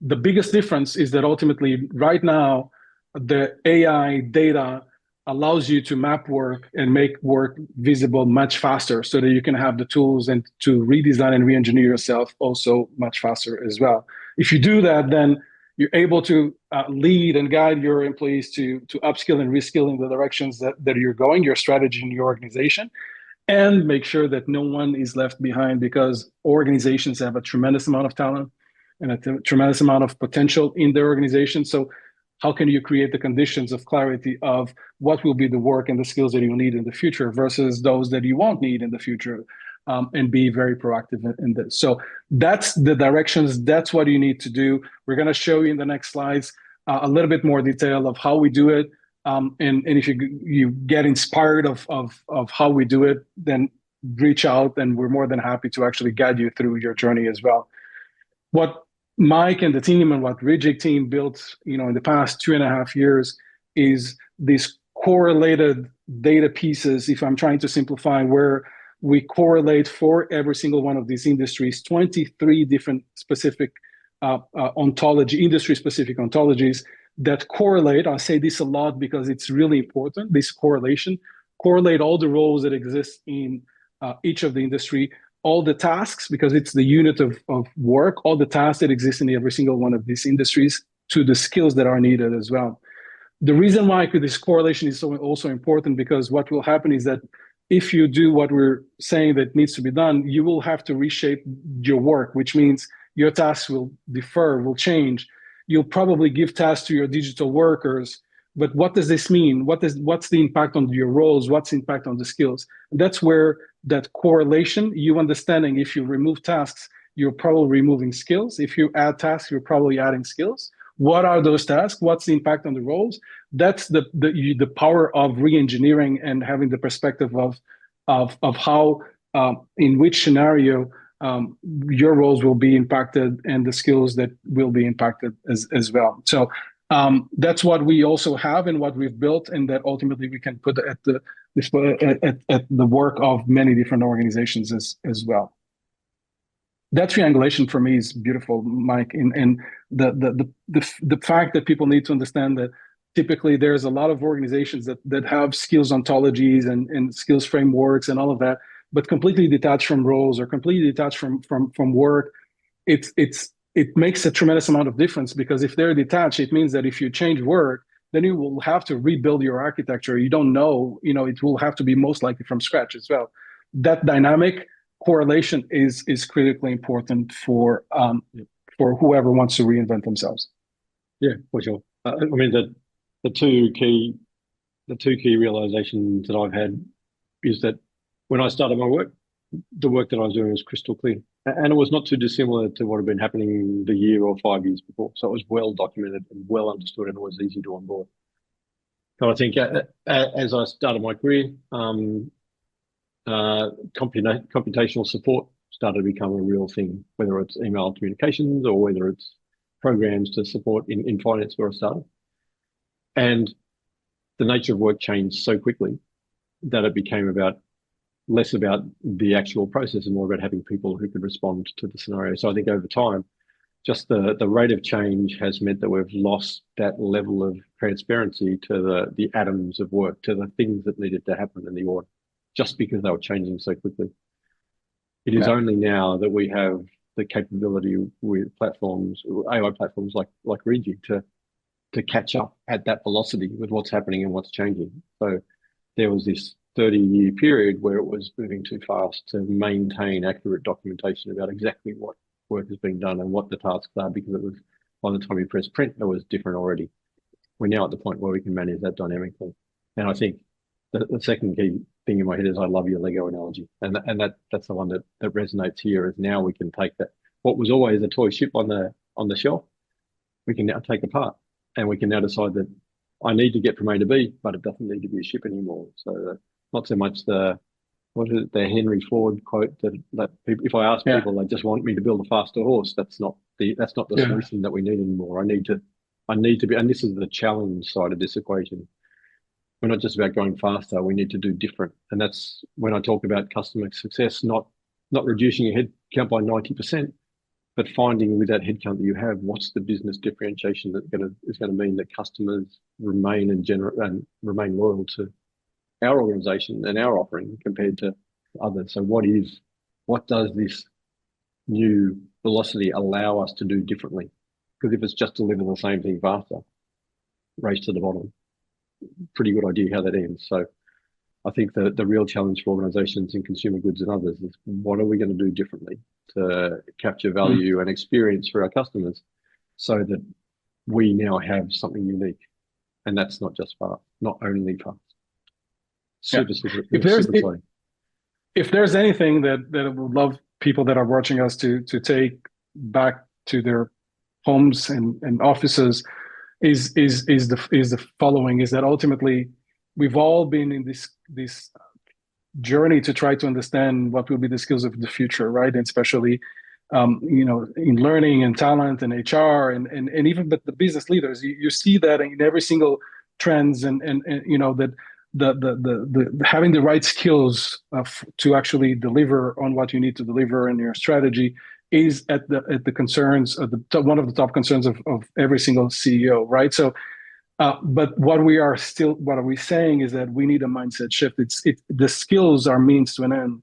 The biggest difference is that ultimately right now, the AI data allows you to map work and make work visible much faster so that you can have the tools and to redesign and re-engineer yourself also much faster as well. If you do that, then you're able to lead and guide your employees to upskill and reskill in the directions that you're going, your strategy in your organization, and make sure that no one is left behind because organizations have a tremendous amount of talent and a tremendous amount of potential in their organization. So how can you create the conditions of clarity of what will be the work and the skills that you need in the future versus those that you won't need in the future, and be very proactive in this. So that's the directions. That's what you need to do. We're going to show you in the next slides a little bit more detail of how we do it. And if you get inspired of how we do it, then reach out and we're more than happy to actually guide you through your journey as well. What Mike and the team and what Reejig team built, in the past 2.5 years is these correlated data pieces, if I'm trying to simplify, where we correlate for every single one of these industries, 23 different specific industry-specific ontologies that correlate. I say this a lot because it's really important, this correlate all the roles that exist in each of the industry, all the tasks, because it's the unit of work, all the tasks that exist in every single one of these industries to the skills that are needed as well. The reason why this correlation is also important because what will happen is that if you do what we're saying that needs to be done, you will have to reshape your work, which means your tasks will differ, will change. You'll probably give tasks to your digital workers, but what does this mean? What's the impact on your roles? What's the impact on the skills? And that's where that correlation, you understanding if you remove tasks, you're probably removing skills. If you add tasks, you're probably adding skills. What are those tasks? What's the impact on the roles? That's the power of re-engineering and having the perspective of how in which scenario your roles will be impacted and the skills that will be impacted as well. So that's what we also have and what we've built, and that ultimately we can put at the work of many different organizations as well. That triangulation for me is beautiful, Mike, and the fact that people need to understand that typically there's a lot of organizations that have skills ontologies and skills frameworks and all of that, but completely detached from roles or completely detached from work. It makes a tremendous amount of difference because if they're detached, it means that if you change work, then you will have to rebuild your architecture. You don't know, it will have to be most likely from scratch as well. That dynamic correlation is critically important for whoever wants to reinvent themselves. Yeah, for sure. I mean, the two key realizations that I've had is that when I started my work, the work that I was doing was crystal clear, and it was not too dissimilar to what had been happening the year or 5 years before. So it was well documented and well understood, and it was easy to onboard. So I think as I started my career, computational support started to become a real thing, whether it's email communications or whether it's programs to support in finance where I started. And the nature of work changed so quickly that it became less about the actual process and more about having people who could respond to the scenario. So I think over time, just the rate of change has meant that we've lost that level of transparency to the atoms of work, to the things that needed to happen in the org, just because they were changing so quickly. It is Yeah. only now that we have the capability with platforms, AI platforms like Reejig to catch up at that velocity with what's happening and what's changing. So there was this 30-year period where it was moving too fast to maintain accurate documentation about exactly what work has been done and what the tasks are, because it was, by the time you press print, it was different already. We're now at the point where we can manage that dynamically. And I think the second key thing in my head is I love your Lego analogy. And that's the one that resonates here, is now we can take that, what was always a toy ship on the shelf, we can now take apart, and we can now decide that I need to get from A to B, but it doesn't need to be a ship anymore. So not so much the Henry Ford quote that people, if I ask people, they just want me to build a faster horse. That's not the solution that we need anymore. I need to be, and this is the challenge side of this equation. We're not just about going faster. We need to do different, and that's when I talk about customer success, not reducing your head count by 90%. But finding with that headcount that you have, what's the business differentiation that is going to mean that customers remain and remain loyal to our organization and our offering compared to others. So what does this new velocity allow us to do differently? Because if it's just deliver the same thing faster, race to the bottom. Pretty good idea how that ends. So I think the real challenge for organizations in consumer goods and others is, what are we going to do differently to capture value and experience for our customers so that we now have something unique? And that's not just fast, not only fast. Super exciting. If there's anything that I would love people that are watching us to take back to their homes and offices is the following, is that ultimately we've all been in this journey to try to understand what will be the skills of the future, right? And especially in learning and talent and HR and even the business leaders, you see that in every single trends and that the having the right skills to actually deliver on what you need to deliver in your strategy is at the concerns of one of the top concerns of every single CEO, right? So, but what are we saying is that we need a mindset shift. The skills are means to an end,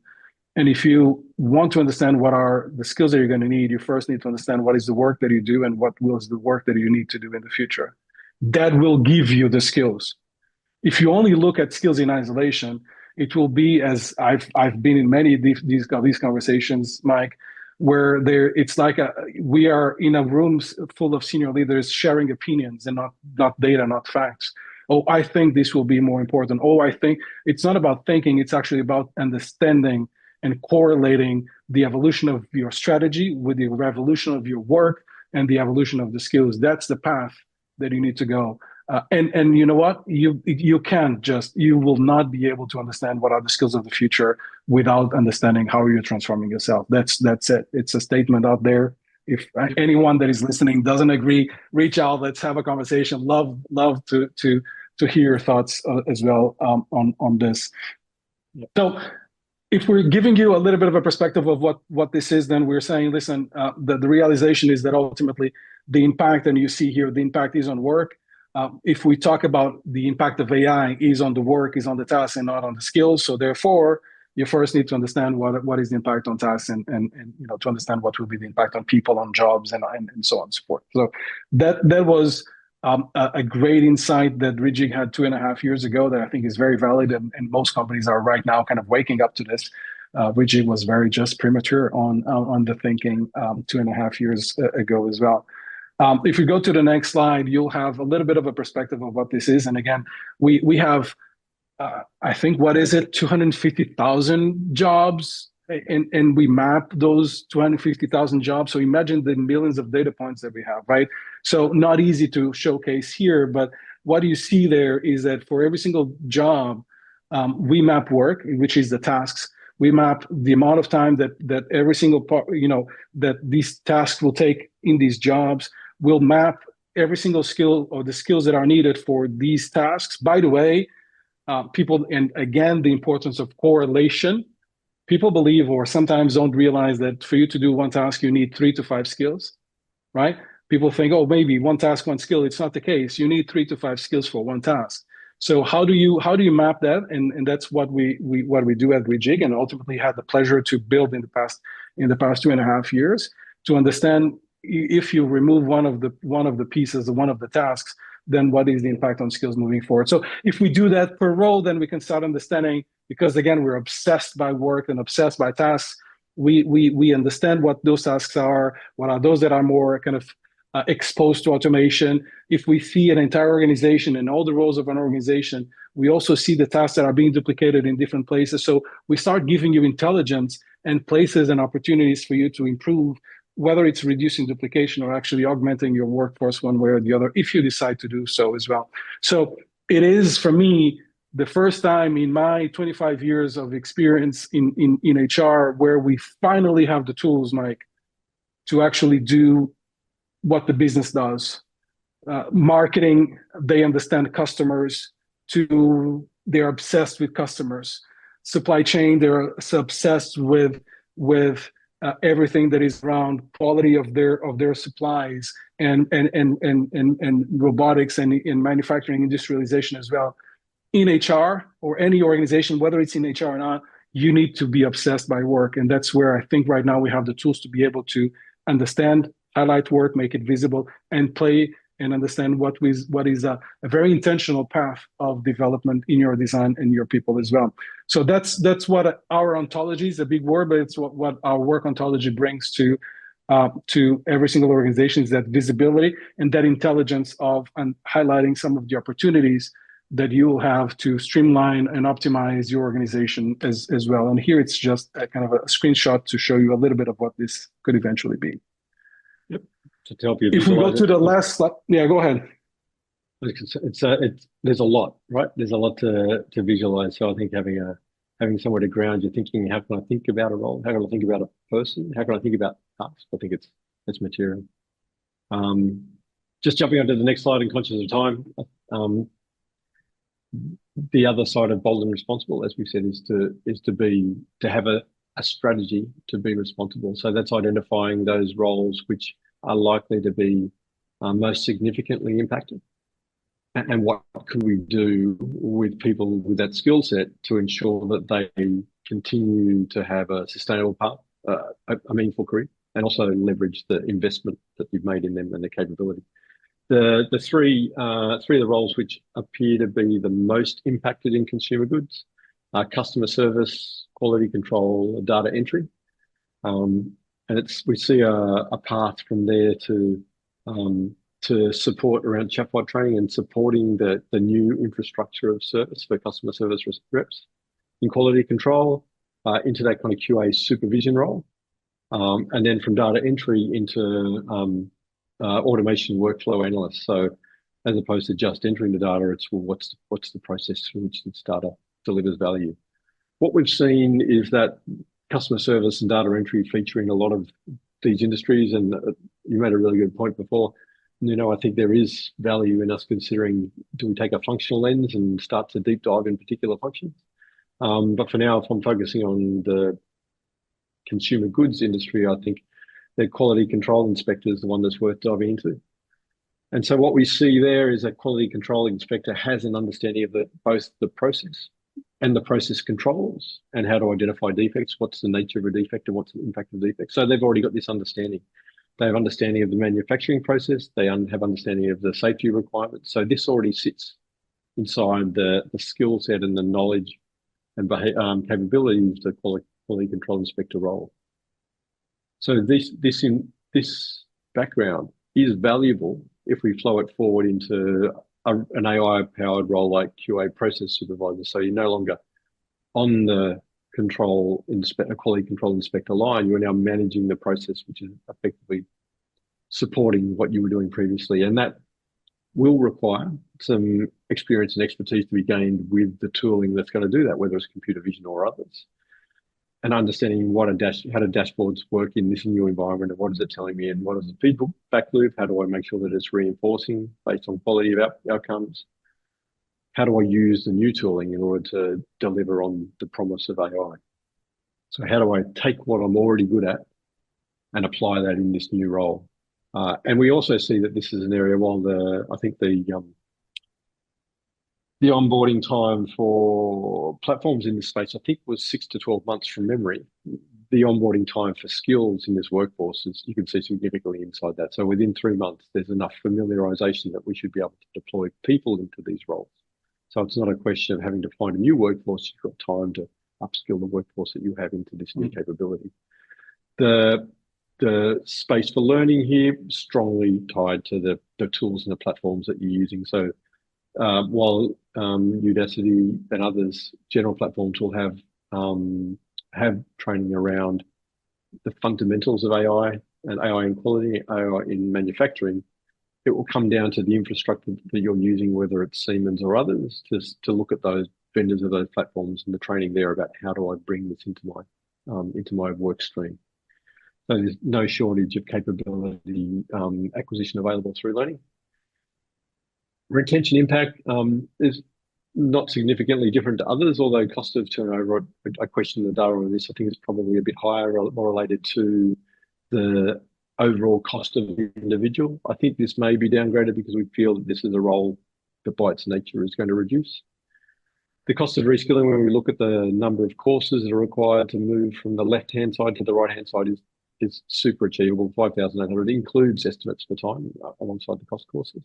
and if you want to understand what are the skills that you're going to need, you first need to understand what is the work that you do and what is the work that you need to do in the future. That will give you the skills. If you only look at skills in isolation, it will be, as I've been in many of these conversations, Mike, where it's like we are in a room full of senior leaders sharing opinions and not data, not facts. Oh, I think this will be more important. Oh, I think it's not about thinking, it's actually about understanding and correlating the evolution of your strategy with the revolution of your work and the evolution of the skills. That's the path that you need to go. And you know what? You will not be able to understand what are the skills of the future without understanding how you're transforming yourself. That's it. It's a statement out there. If anyone that is listening doesn't agree, reach out. Let's have a conversation. Love to hear your thoughts as well on this. So, if we're giving you a little bit of a perspective of what this is, then we're saying, listen, the realization is that ultimately the impact, and you see here, the impact is on work. If we talk about the impact of AI is on the work, is on the task and not on the skills. So therefore, you first need to understand what is the impact on tasks and to understand what will be the impact on people, on jobs and so on and so forth. So that was a great insight that Reejig had 2.5 years ago that I think is very valid, and most companies are right now kind of waking up to this. Reejig was very just premature on the thinking 2.5 years ago as well. If we go to the next slide, you'll have a little bit of a perspective of what this is. And again, we have, I think, 250,000 jobs, and we map those 250,000 jobs. So imagine the millions of data points that we have, right? So not easy to showcase here, but what you see there is that for every single job, we map work, which is the tasks. We map the amount of time that every single part, that these tasks will take in these jobs. We'll map every single skill or the skills that are needed for these tasks. By the way, people, and again, the importance of correlation. People believe or sometimes don't realize that for you to do one task, you need 3 to 5 skills, right? People think, oh, maybe one task, one skill. It's not the case. You need 3 to 5 skills for one task. So how do you map that? And that's what we do at Reejig, and ultimately had the pleasure to build in the past 2.5 years, to understand if you remove one of the pieces, one of the tasks, then what is the impact on skills moving forward. So if we do that per role, then we can start understanding, because again, we're obsessed by work and obsessed by tasks. We understand what those tasks are, what are those that are more kind of exposed to automation. If we see an entire organization and all the roles of an organization, we also see the tasks that are being duplicated in different places. So we start giving you intelligence and places and opportunities for you to improve, whether it's reducing duplication or actually augmenting your workforce one way or the other, if you decide to do so as well. So it is, for me, the first time in my 25 years of experience in HR where we finally have the tools, Mike, to actually do what the business does. Marketing, they understand customers. They're obsessed with customers. Supply chain, they're obsessed with everything that is around quality of their supplies, and robotics, and in manufacturing industrialization as well. In HR or any organization, whether it's in HR or not, you need to be obsessed by work, and that's where I think right now we have the tools to be able to understand, highlight work, make it visible, and play and understand what is a very intentional path of development in your design and your people as well. So that's what our ontology is, a big word, but it's what our work ontology brings to every single organization, is that visibility and that intelligence of and highlighting some of the opportunities that you will have to streamline and optimize your organization as well. And here it's just a kind of a screenshot to show you a little bit of what this could eventually be. Yep. To help you. If we go to the last slide, yeah, go ahead. There's a lot, right? There's a lot to visualize. So I think having somewhere to ground your thinking. How can I think about a role? How can I think about a person? How can I think about tasks? I think it's material. Just jumping onto the next slide and conscious of time. The other side of bold and responsible, as we said, is to have a strategy to be responsible. So that's identifying those roles which are likely to be most significantly impacted, and what can we do with people with that skill set to ensure that they continue to have a sustainable path, a meaningful career, and also leverage the investment that you've made in them and the capability. The three of the roles which appear to be the most impacted in consumer goods are customer service, quality control, data entry, and we see a path from there to support around chatbot training and supporting the new infrastructure of service for customer service reps. In quality control, into that kind of QA supervision role, and then from data entry into automation workflow analyst. So as opposed to just entering the data, it's, well, what's the process through which this data delivers value? What we've seen is that customer service and data entry feature in a lot of these industries, and you made a really good point before. I think there is value in us considering, do we take a functional lens and start to deep dive in particular functions? But for now, if I'm focusing on the consumer goods industry, I think the quality control inspector is the one that's worth diving into. And so what we see there is a quality control inspector has an understanding of both the process and the process controls and how to identify defects. What's the nature of a defect and what's the impact of the defect? So they've already got this understanding. They have understanding of the manufacturing process. They have understanding of the safety requirements. So this already sits inside the skill set and the knowledge and capabilities of the quality control inspector role. So this background is valuable if we flow it forward into an AI-powered role like QA process supervisor. So you're no longer on the quality control inspector line. You're now managing the process, which is effectively supporting what you were doing previously. And that will require some experience and expertise to be gained with the tooling that's going to do that, whether it's computer vision or others. And understanding how do dashboards work in this new environment, and what is it telling me, and what is the feedback loop? How do I make sure that it's reinforcing based on quality of outcomes? How do I use the new tooling in order to deliver on the promise of AI? So how do I take what I'm already good at and apply that in this new role? And we also see that this is an area, while I think the the onboarding time for platforms in this space, I think, was 6 to 12 months from memory. The onboarding time for skills in this workforce is, you can see, significantly inside that. So within 3 months, there's enough familiarization that we should be able to deploy people into these roles. So it's not a question of having to find a new workforce. You've got time to upskill the workforce that you have into this new capability. The space for learning here strongly tied to the tools and the platforms that you're using. So while Udacity and others, general platforms will have training around the fundamentals of AI and AI in quality, AI in manufacturing, it will come down to the infrastructure that you're using, whether it's Siemens or others, to look at those vendors of those platforms and the training there about how do I bring this into my work stream. So there's no shortage of capability acquisition available through learning. Retention impact is not significantly different to others, although cost of turnover, I question the data on this. I think it's probably a bit higher, more related to the overall cost of the individual. I think this may be downgraded because we feel that this is a role that by its nature is going to reduce. The cost of reskilling, when we look at the number of courses that are required to move from the left-hand side to the right-hand side, is super achievable. 5,800 includes estimates for time alongside the cost courses.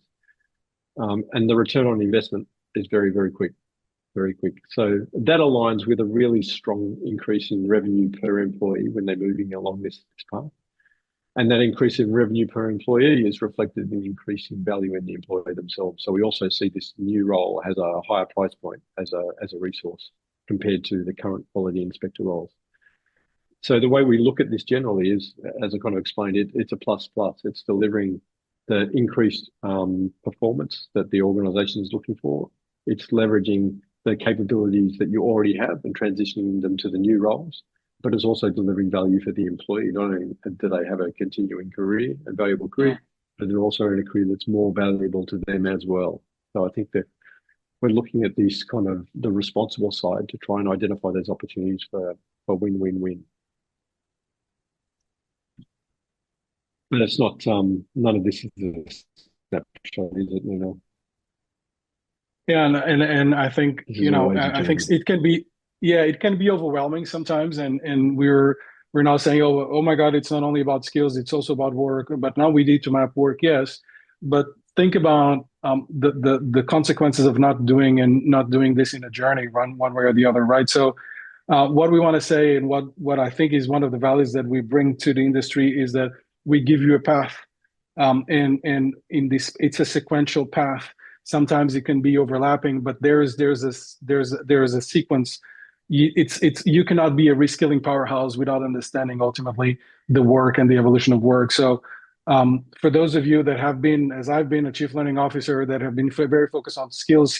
And the return on investment is very, very quick, very quick. So that aligns with a really strong increase in revenue per employee when they're moving along this path. And that increase in revenue per employee is reflected in increasing value in the employee themselves. So we also see this new role has a higher price point as a resource compared to the current quality inspector roles. So the way we look at this generally is, as I kind of explained, it's a plus plus. It's delivering the increased performance that the organization is looking for. It's leveraging the capabilities that you already have and transitioning them to the new roles, but it's also delivering value for the employee. Not only do they have a continuing career, a valuable career, but they're also in a career that's more valuable to them as well. So I think that we're looking at this kind of the responsible side to try and identify those opportunities for win-win-win. But it's not, none of this is a snapshot, is it, Nuno? Yeah, and I think, I think it can be, it can be overwhelming sometimes, and we're now saying, oh my God, it's not only about skills, it's also about work. But now we need to map work, yes, but think about the consequences of not doing this in a journey, one way or the other, right? So what we want to say, and what I think is one of the values that we bring to the industry, is that we give you a path, and in this, it's a sequential path. Sometimes it can be overlapping, but there's a sequence. You cannot be a reskilling powerhouse without understanding ultimately the work and the evolution of work. So for those of you that have been, as I've been, a chief learning officer, that have been very focused on skills,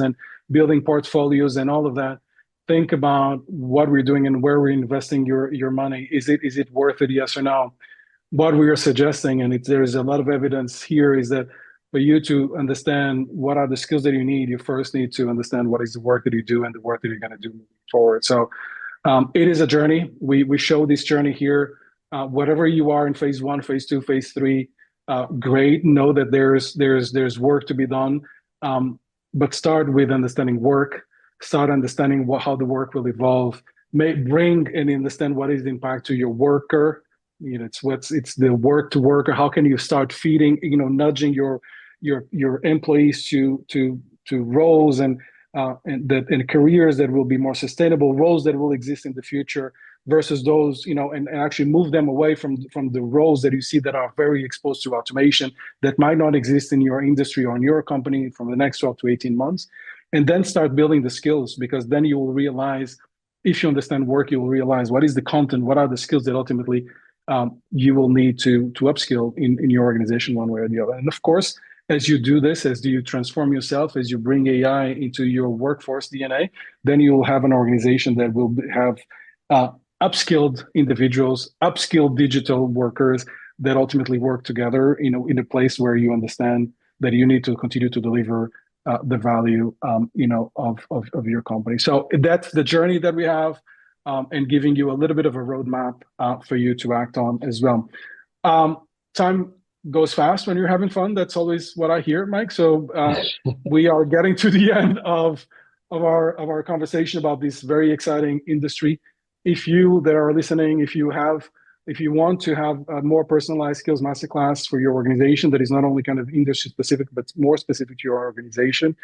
and building portfolios and all of that, think about what we're doing and where we're investing your money. Is it worth it? Yes or no? What we are suggesting, and there is a lot of evidence here, is that for you to understand what are the skills that you need, you first need to understand what is the work that you do and the work that you're going to do moving forward. So it is a journey. We show this journey here. Whatever you are in phase 1, phase 2, phase 3, great. Know that there's work to be done, but start with understanding work. Start understanding how the work will evolve. Bring and understand what is the impact to your worker. It's the work to worker. How can you start feeding, nudging your employees to roles and careers that will be more sustainable, roles that will exist in the future, versus those, and actually move them away from the roles that you see that are very exposed to automation, that might not exist in your industry or in your company from the next 12 to 18 months. And then start building the skills, because then you will realize, if you understand work, you will realize what is the content, what are the skills that ultimately you will need to upskill in your organization one way or the other. And of course, as you do this, as you transform yourself, as you bring AI into your workforce DNA, then you will have an organization that will have upskilled individuals, upskilled digital workers that ultimately work together, in a place where you understand that you need to continue to deliver the value, of your company. So that's the journey that we have. And giving you a little bit of a roadmap for you to act on as well. Time goes fast when you're having fun. That's always what I hear, Mike. So we are getting to the end of our conversation about this very exciting industry. If you that are listening, if you want to have a more personalized skills masterclass for your organization that is not only kind of industry specific but more specific to your organization,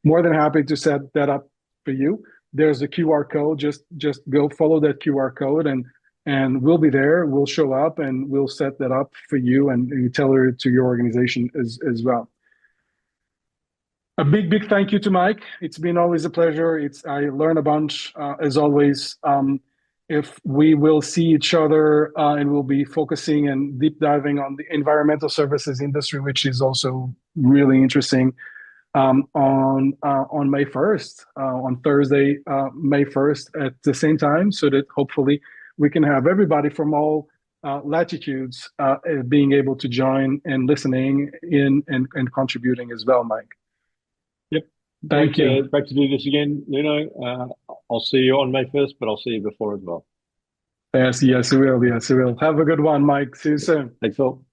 more than happy to set that up for you. There's a QR code. Just go follow that QR code and we'll be there. We'll show up and we'll set that up for you and tailor it to your organization as well. A big thank you to Mike. It's been always a pleasure. I learn a bunch as always. If we will see each other and we'll be focusing and deep diving on the environmental services industry, which is also really interesting on May 1st, on Thursday, May 1st at the same time, so that hopefully we can have everybody from all latitudes being able to join and listening in and contributing as well, Mike. Yep. Thank you. Great to do this again, Nuno. I'll see you on May 1st, but I'll see you before as well. Yes, we will. Yes, we will. Have a good one, Mike. See you soon. Thanks all.